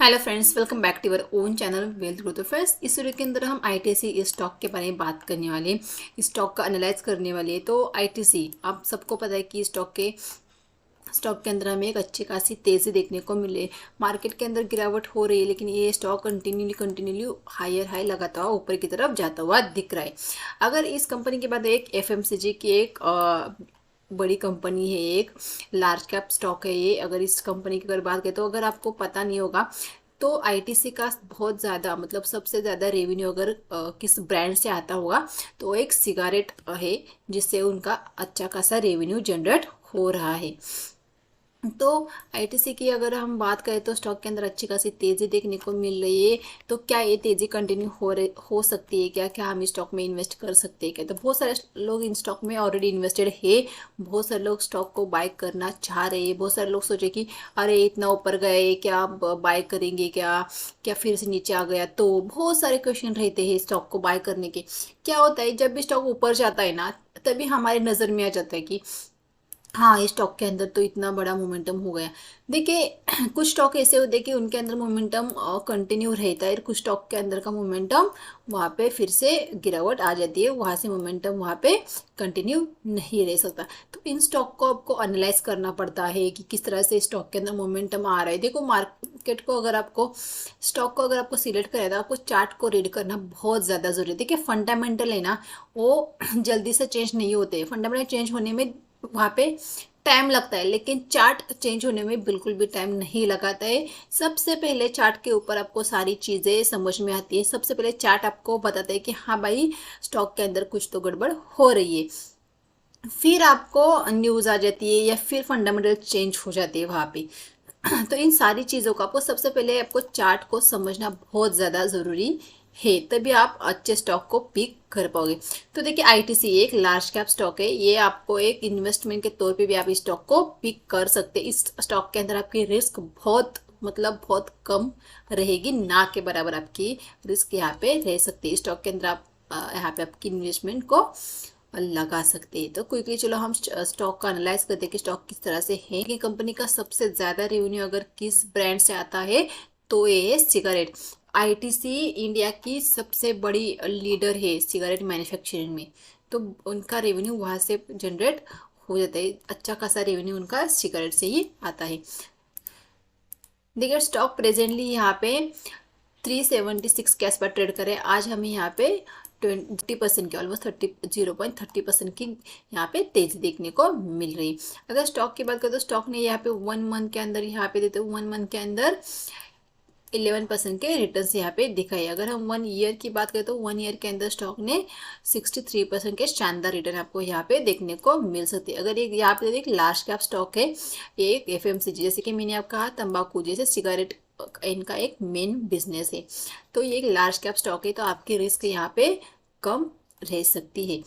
Hello friends, welcome back to our own channel wealth growth. Friends, इस video के अंदर हम आईटीसी स्टॉक के बारे में बात करने वाले हैं, स्टॉक का एनालाइज करने वाले हैं। तो आईटीसी आप सबको पता है कि स्टॉक के अंदर हमें एक अच्छी खासी तेज़ी देखने को मिले। मार्केट के अंदर गिरावट हो रही है, लेकिन ये स्टॉक कंटिन्यूली हायर हाई लगाता हुआ ऊपर की तरफ जाता हुआ दिख रहा है। अगर इस कंपनी के बाद एक एफएमसीजी की एक बड़ी कंपनी है, एक लार्ज कैप स्टॉक है ये। अगर इस कंपनी की अगर बात करें तो अगर आपको पता नहीं होगा तो आईटीसी का बहुत ज़्यादा मतलब सबसे ज़्यादा रेवेन्यू अगर किस ब्रांड से आता होगा तो एक सिगारेट है, जिससे उनका अच्छा खासा रेवेन्यू जनरेट हो रहा है। तो आईटीसी की अगर हम बात करें तो स्टॉक के अंदर अच्छी खासी तेज़ी देखने को मिल रही है। तो क्या ये तेज़ी कंटिन्यू हो सकती है? क्या हम इस स्टॉक में इन्वेस्ट कर सकते हैं क्या? तो बहुत सारे लोग इन स्टॉक में ऑलरेडी इन्वेस्टेड है। बहुत सारे लोग स्टॉक को बाय करना चाह रहे हैं। बहुत सारे लोग सोचे कि अरे इतना ऊपर गए, क्या बाय करेंगे क्या, क्या फिर से नीचे आ गया? तो बहुत सारे क्वेश्चन रहते हैं स्टॉक को बाय करने के। क्या होता है, जब भी स्टॉक ऊपर जाता है ना, तभी हमारी नज़र में आ जाता है कि हाँ, इस स्टॉक के अंदर तो इतना बड़ा मोमेंटम हो गया। देखिए कुछ स्टॉक ऐसे होते हैं कि उनके अंदर मोमेंटम कंटिन्यू रहता है, कुछ स्टॉक के अंदर का मोमेंटम वहाँ पे फिर से गिरावट आ जाती है, वहाँ से मोमेंटम वहाँ पे कंटिन्यू नहीं रह सकता। तो इन स्टॉक को आपको एनालाइज करना पड़ता है कि किस तरह से स्टॉक के अंदर मोमेंटम आ रहा है। देखो मार्केट को अगर आपको स्टॉक को अगर आपको सिलेक्ट करें तो आपको चार्ट को रीड करना बहुत ज़्यादा ज़रूरी है। देखिए फंडामेंटल है ना, वो जल्दी से चेंज नहीं होते। फंडामेंटल चेंज होने में वहाँ पे टाइम लगता है, लेकिन चार्ट चेंज होने में बिल्कुल भी टाइम नहीं लगाता है। सबसे पहले चार्ट के ऊपर आपको सारी चीज़ें समझ में आती है। सबसे पहले चार्ट आपको बताता है कि हाँ भाई, स्टॉक के अंदर कुछ तो गड़बड़ हो रही है। फिर आपको न्यूज़ आ जाती है या फिर फंडामेंटल चेंज हो जाती है वहाँ पे। तो इन सारी चीज़ों को आपको सबसे पहले आपको चार्ट को समझना बहुत ज़्यादा ज़रूरी है, तभी आप अच्छे स्टॉक को पिक कर पाओगे। तो देखिए आईटीसी एक लार्ज कैप स्टॉक है, ये आपको एक इन्वेस्टमेंट के तौर पे भी आप इस स्टॉक को पिक कर सकते हैं। इस स्टॉक के अंदर आपकी रिस्क बहुत मतलब बहुत कम रहेगी, ना के बराबर आपकी रिस्क यहाँ पे रह सकती है। स्टॉक के अंदर आप यहाँ पे आपकी इन्वेस्टमेंट को लगा सकते हैं। तो क्विकली चलो हम स्टॉक का एनालाइज करते हैं कि स्टॉक किस तरह से है। कि कंपनी का सबसे ज़्यादा रेवेन्यू अगर किस ब्रांड से आता है तो ये है सिगरेट। आईटीसी इंडिया की सबसे बड़ी लीडर है सिगरेट मैन्युफैक्चरिंग में, तो उनका रेवेन्यू वहाँ से जनरेट हो जाता है। अच्छा खासा रेवेन्यू उनका सिगरेट से ही आता है। देखिए स्टॉक प्रेजेंटली यहाँ पे 376 के आसपास ट्रेड करे। आज हमें यहाँ पे 20% की ऑलमोस्ट 0.30% की यहाँ पे तेजी देखने को मिल रही। अगर स्टॉक की बात करें तो स्टॉक ने यहाँ पे 1 मंथ के अंदर यहाँ पे देते 1 मंथ के अंदर 11% के रिटर्न्स यहाँ पे दिखाई। अगर हम 1 ईयर की बात करें तो 1 ईयर के अंदर स्टॉक ने 63% के शानदार रिटर्न आपको यहाँ पे देखने को मिल सकती है। अगर एक यहाँ पे एक लार्ज कैप स्टॉक है, एक एफएमसीजी, जैसे कि मैंने आपको कहा तंबाकू जैसे सिगरेट इनका एक मेन बिजनेस है, तो ये एक लार्ज कैप स्टॉक है, तो आपकी रिस्क यहाँ पे कम रह सकती है।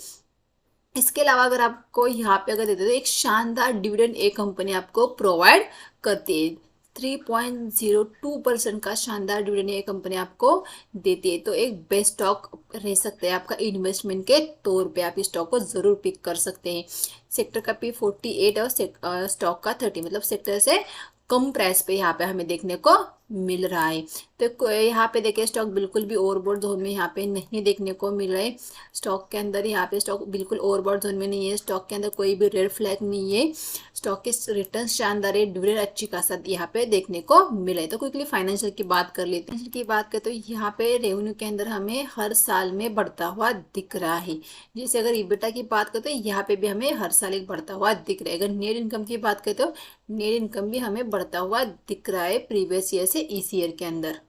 इसके अलावा अगर आपको यहाँ पे अगर देते तो एक शानदार डिविडेंड एक कंपनी आपको प्रोवाइड करती है। 3.02% का शानदार डिविडेंड ये कंपनी आपको देती है, तो एक बेस्ट स्टॉक रह सकता है आपका इन्वेस्टमेंट के तौर पे। आप इस स्टॉक को जरूर पिक कर सकते हैं। सेक्टर का P48 और स्टॉक का 30, मतलब सेक्टर से कम प्राइस पे यहाँ पे हमें देखने को मिल रहा है। तो यहाँ पे देखिए स्टॉक बिल्कुल भी ओवरबॉट जोन में यहाँ पे नहीं देखने को मिल रहा है। स्टॉक के अंदर यहाँ पे स्टॉक बिल्कुल ओवरबॉट जोन में नहीं है। स्टॉक के अंदर कोई भी रेड फ्लैग नहीं है। स्टॉक के रिटर्न शानदार है, डिविडेंड अच्छी खासा यहाँ पे देखने को मिला है। तो क्विकली फाइनेंशियल की बात कर लेते हैं। की बात करें तो यहाँ पे रेवेन्यू के अंदर हमें हर साल में बढ़ता हुआ दिख रहा है। जैसे अगर ईबिटा की बात करें तो यहाँ पे भी हमें हर साल एक बढ़ता हुआ दिख रहा है। अगर नेट इनकम की बात करें तो नेट इनकम भी हमें बढ़ता हुआ दिख रहा है प्रीवियस ईयर से इस ईयर के अंदर।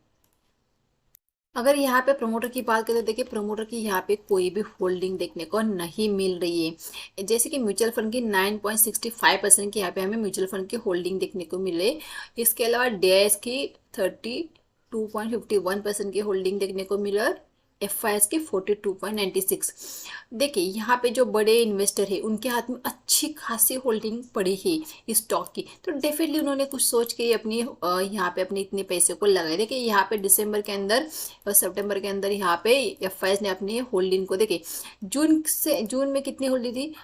अगर यहाँ पे प्रमोटर की बात करें तो देखिए प्रमोटर की यहाँ पे कोई भी होल्डिंग देखने को नहीं मिल रही है। जैसे कि म्यूचुअल फंड की 9.65% की यहाँ पे हमें म्यूचुअल फंड की होल्डिंग देखने को मिले। इसके अलावा डीआईएस की 32.51% की होल्डिंग देखने को मिले और एफआईएस की 42.96। देखिए यहाँ पे जो बड़े इन्वेस्टर है उनके हाथ में अच्छी खासी होल्डिंग पड़ी है इस स्टॉक की, तो डेफिनेटली उन्होंने कुछ सोच के अपनी यहाँ पे अपने इतने पैसे को लगाए। देखिए यहाँ पे दिसंबर के अंदर और सितंबर के अंदर यहाँ पे एफआईएस ने अपनी होल्डिंग को, देखिए जून में कितनी होल्डिंग थी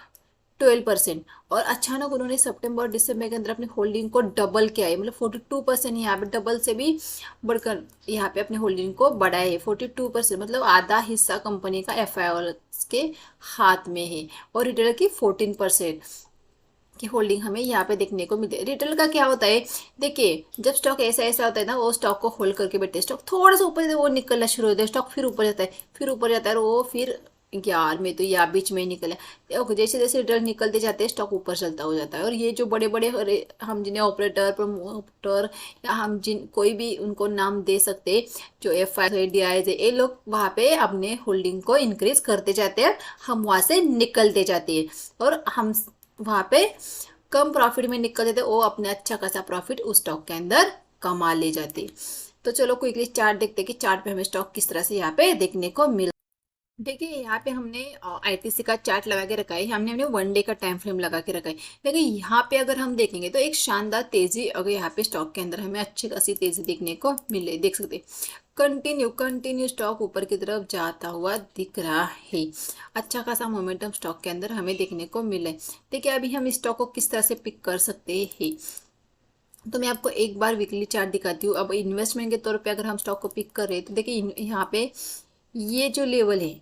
12%। और अचानक उन्होंने सितंबर दिसंबर के अंदर अपनी होल्डिंग को डबल किया है, मतलब 42% यहाँ पे डबल से भी बढ़कर यहाँ पे अपने होल्डिंग को बढ़ाया है। 42% मतलब आधा हिस्सा कंपनी का एफआईओ के हाथ में है। और रिटेलर की 14% की होल्डिंग हमें यहाँ पे देखने को मिलती है। रिटेल का क्या होता है, देखिए जब स्टॉक ऐसा ऐसा होता है ना, वो स्टॉक को होल्ड करके बैठते हैं, स्टॉक थोड़ा सा ऊपर वो निकलना शुरू होता है, स्टॉक फिर ऊपर जाता है, फिर ऊपर जाता है, और वो फिर यार में तो या बीच में ही निकला। देखो जैसे जैसे रिटेल निकलते जाते हैं स्टॉक ऊपर चलता हो जाता है। और ये जो बड़े बड़े हम जिन्हें ऑपरेटर प्रमोटर या हम जिन कोई भी उनको नाम दे सकते हैं, जो एफ आई डी आई है, ये लोग वहाँ पे अपने होल्डिंग को इंक्रीज करते जाते हैं, हम वहाँ से निकलते जाते हैं, और हम वहाँ पे कम प्रॉफिट में निकल जाते, वो अपने अच्छा खासा प्रॉफिट उस स्टॉक के अंदर कमा ले जाते। तो चलो क्विकली चार्ट देखते हैं कि चार्ट पे हमें स्टॉक किस तरह से यहाँ पे देखने को मिल। देखिए यहाँ पे हमने आईटीसी का चार्ट लगा के रखा है, हमने हमने 1 डे का टाइम फ्रेम लगा के रखा है। देखिए यहाँ पे अगर हम देखेंगे तो एक शानदार तेजी अगर यहाँ पे स्टॉक के अंदर हमें अच्छी खासी तेजी देखने को मिले, देख सकते हैं। कंटिन्यू कंटिन्यू स्टॉक ऊपर की तरफ जाता हुआ दिख रहा है, अच्छा खासा मोमेंटम स्टॉक के अंदर हमें देखने को मिला है। देखिए अभी हम स्टॉक को किस तरह से पिक कर सकते हैं, तो मैं आपको एक बार वीकली चार्ट दिखाती हूँ। अब इन्वेस्टमेंट के तौर पे अगर हम स्टॉक को पिक कर रहे हैं तो देखिए यहाँ पे ये जो लेवल है,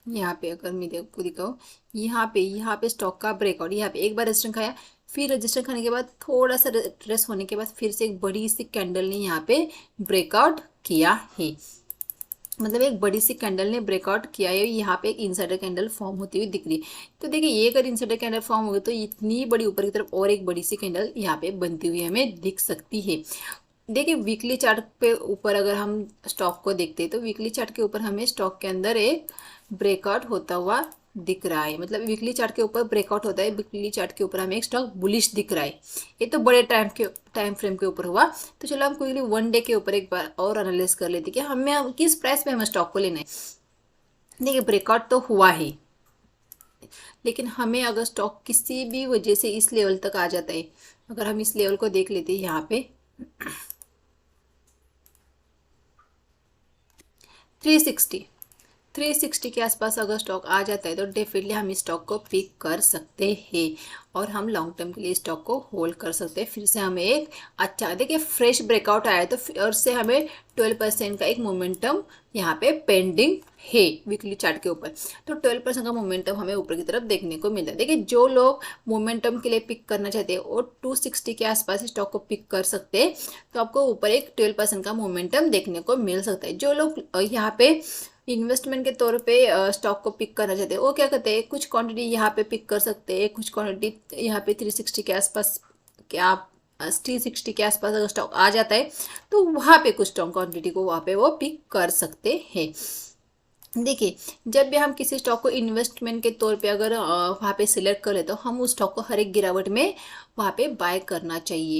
यहाँ पे अगर मैं आपको दिखाऊँ, यहाँ पे स्टॉक का ब्रेकआउट, यहाँ पे एक बार रजिस्टर खाया, फिर रजिस्टर खाने के बाद थोड़ा सा रेस्ट होने के बाद फिर से एक बड़ी सी कैंडल ने यहाँ पे ब्रेकआउट किया है, मतलब एक बड़ी सी कैंडल ने ब्रेकआउट किया है। यहाँ पे एक इनसाइडर कैंडल फॉर्म होती हुई दिख रही है। तो देखिए ये अगर इनसाइडर कैंडल फॉर्म होगी तो इतनी बड़ी ऊपर की तरफ और एक बड़ी सी कैंडल यहाँ पे बनती हुई हमें दिख सकती है। देखिए वीकली चार्ट पे ऊपर अगर हम स्टॉक को देखते हैं तो वीकली चार्ट के ऊपर हमें स्टॉक के अंदर एक ब्रेकआउट होता हुआ दिख रहा है, मतलब वीकली चार्ट के ऊपर ब्रेकआउट होता है, वीकली चार्ट के ऊपर हमें एक स्टॉक बुलिश दिख रहा है। ये तो बड़े टाइम फ्रेम के ऊपर हुआ। तो चलो हम क्विकली 1 डे के ऊपर एक बार और एनालाइज कर लेते कि हमें किस प्राइस पे हमें स्टॉक को लेना है। देखिए ब्रेकआउट तो हुआ है, लेकिन हमें अगर स्टॉक किसी भी वजह से इस लेवल तक आ जाता है, अगर हम इस लेवल को देख लेते हैं यहाँ पे 360 के आसपास अगर स्टॉक आ जाता है तो डेफिनेटली हम इस स्टॉक को पिक कर सकते हैं और हम लॉन्ग टर्म के लिए स्टॉक को होल्ड कर सकते हैं। फिर से हमें एक अच्छा देखिए फ्रेश ब्रेकआउट आया तो फिर से हमें 12% का एक मोमेंटम यहाँ पे पेंडिंग है वीकली चार्ट के ऊपर। तो 12% का मोमेंटम हमें ऊपर की तरफ देखने को मिलता है। देखिए जो लोग मोमेंटम के लिए पिक करना चाहते हैं वो 260 के आसपास स्टॉक को पिक कर सकते हैं, तो आपको ऊपर एक 12% का मोमेंटम देखने को मिल सकता है। जो लोग यहाँ पे इन्वेस्टमेंट के तौर पे स्टॉक को पिक करना चाहते हैं वो क्या करते हैं, कुछ क्वांटिटी यहाँ पे पिक कर सकते हैं, कुछ क्वांटिटी यहाँ पे 360 के आसपास, क्या 360 के आसपास अगर स्टॉक आ जाता है तो वहाँ पे कुछ स्टॉक क्वांटिटी को वहाँ पे वो पिक कर सकते हैं। देखिए जब भी हम किसी स्टॉक को इन्वेस्टमेंट के तौर पे अगर वहाँ पे सिलेक्ट कर ले तो हम उस स्टॉक को हर एक गिरावट में वहाँ पे बाय करना चाहिए।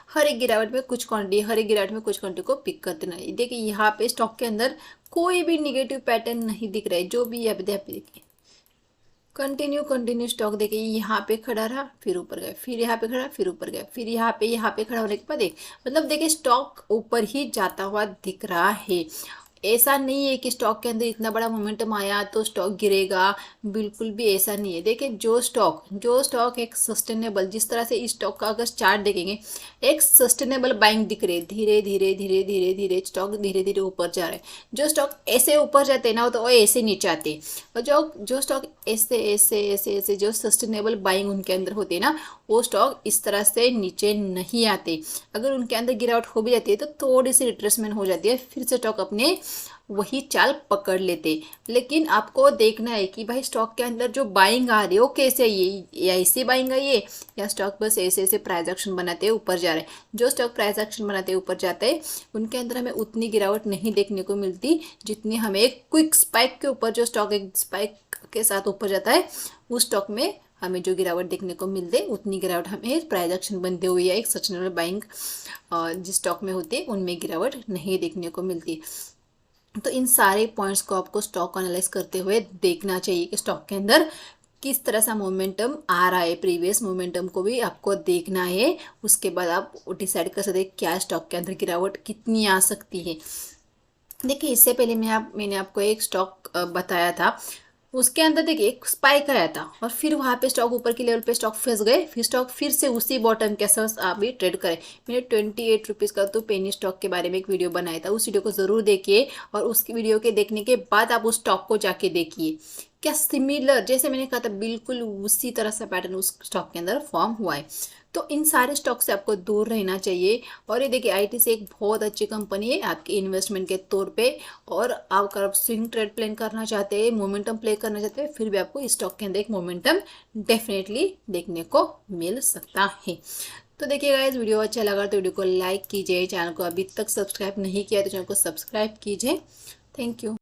हर एक गिरावट में कुछ क्वांटिटी, हर एक गिरावट में कुछ क्वांटिटी को पिक कर देना है। देखिए यहाँ पे स्टॉक के अंदर कोई भी निगेटिव पैटर्न नहीं दिख रहा है, जो भी यहाँ पे देखिए कंटिन्यू स्टॉक देखिए यहाँ पे खड़ा रहा, फिर ऊपर गया, फिर यहाँ पे खड़ा, फिर ऊपर गया, फिर यहाँ पे खड़ा होने के बाद एक मतलब देखिए स्टॉक ऊपर ही जाता हुआ दिख रहा है। ऐसा नहीं है कि स्टॉक के अंदर इतना बड़ा मोमेंटम आया तो स्टॉक गिरेगा, बिल्कुल भी ऐसा नहीं है। देखिए जो स्टॉक एक सस्टेनेबल, जिस तरह से इस स्टॉक का अगर चार्ट देखेंगे एक सस्टेनेबल बाइंग दिख रही है, धीरे धीरे स्टॉक धीरे धीरे ऊपर जा रहा है। जो स्टॉक ऐसे ऊपर जाते हैं ना तो वो ऐसे नीचे आते हैं, और जो स्टॉक ऐसे जो सस्टेनेबल बाइंग उनके अंदर होती है ना वो स्टॉक इस तरह से नीचे नहीं आते। अगर उनके अंदर गिरावट हो भी जाती है तो थोड़ी सी रिट्रेसमेंट हो जाती है, फिर से स्टॉक अपने वही चाल पकड़ लेते। लेकिन आपको देखना है कि भाई स्टॉक के अंदर जो बाइंग आ रही है वो कैसे, ये ऐसे बाइंग आई है या स्टॉक बस ऐसे प्राइस एक्शन बनाते ऊपर जा रहे हैं। जो स्टॉक प्राइस एक्शन बनाते ऊपर जाते हैं उनके अंदर हमें उतनी गिरावट नहीं देखने को मिलती जितनी हमें एक क्विक स्पाइक के ऊपर, जो स्टॉक एक स्पाइक के साथ ऊपर जाता है उस स्टॉक में हमें जो गिरावट देखने को मिलती है उतनी गिरावट हमें प्राइस एक्शन बनते हुए या एक सस्टेनेबल बाइंग जिस स्टॉक में होती है उनमें गिरावट नहीं देखने को मिलती। तो इन सारे पॉइंट्स को आपको स्टॉक एनालाइज करते हुए देखना चाहिए कि स्टॉक के अंदर किस तरह सा मोमेंटम आ रहा है, प्रीवियस मोमेंटम को भी आपको देखना है। उसके बाद आप डिसाइड कर सकते हैं क्या स्टॉक के अंदर गिरावट कितनी आ सकती है। देखिए इससे पहले मैंने आपको एक स्टॉक बताया था, उसके अंदर देखिए एक स्पाइक आया था और फिर वहाँ पे स्टॉक ऊपर की लेवल पे स्टॉक फंस गए, फिर स्टॉक फिर से उसी बॉटम के साथ आप भी ट्रेड करें। मैंने 28 रुपीज़ का तो पेनी स्टॉक के बारे में एक वीडियो बनाया था, उस वीडियो को ज़रूर देखिए और उस वीडियो के देखने के बाद आप उस स्टॉक को जाके देखिए, क्या सिमिलर जैसे मैंने कहा था बिल्कुल उसी तरह से पैटर्न उस स्टॉक के अंदर फॉर्म हुआ है। तो इन सारे स्टॉक से आपको दूर रहना चाहिए। और ये देखिए आईटीसी एक बहुत अच्छी कंपनी है आपके इन्वेस्टमेंट के तौर पे, और आप अगर स्विंग ट्रेड प्लान करना चाहते हैं, मोमेंटम प्ले करना चाहते हैं, फिर भी आपको इस स्टॉक के अंदर एक मोमेंटम डेफिनेटली देखने को मिल सकता है। तो देखिए गाइस, वीडियो अच्छा लगा तो वीडियो को लाइक कीजिए, चैनल को अभी तक सब्सक्राइब नहीं किया तो चैनल को सब्सक्राइब कीजिए। Thank you.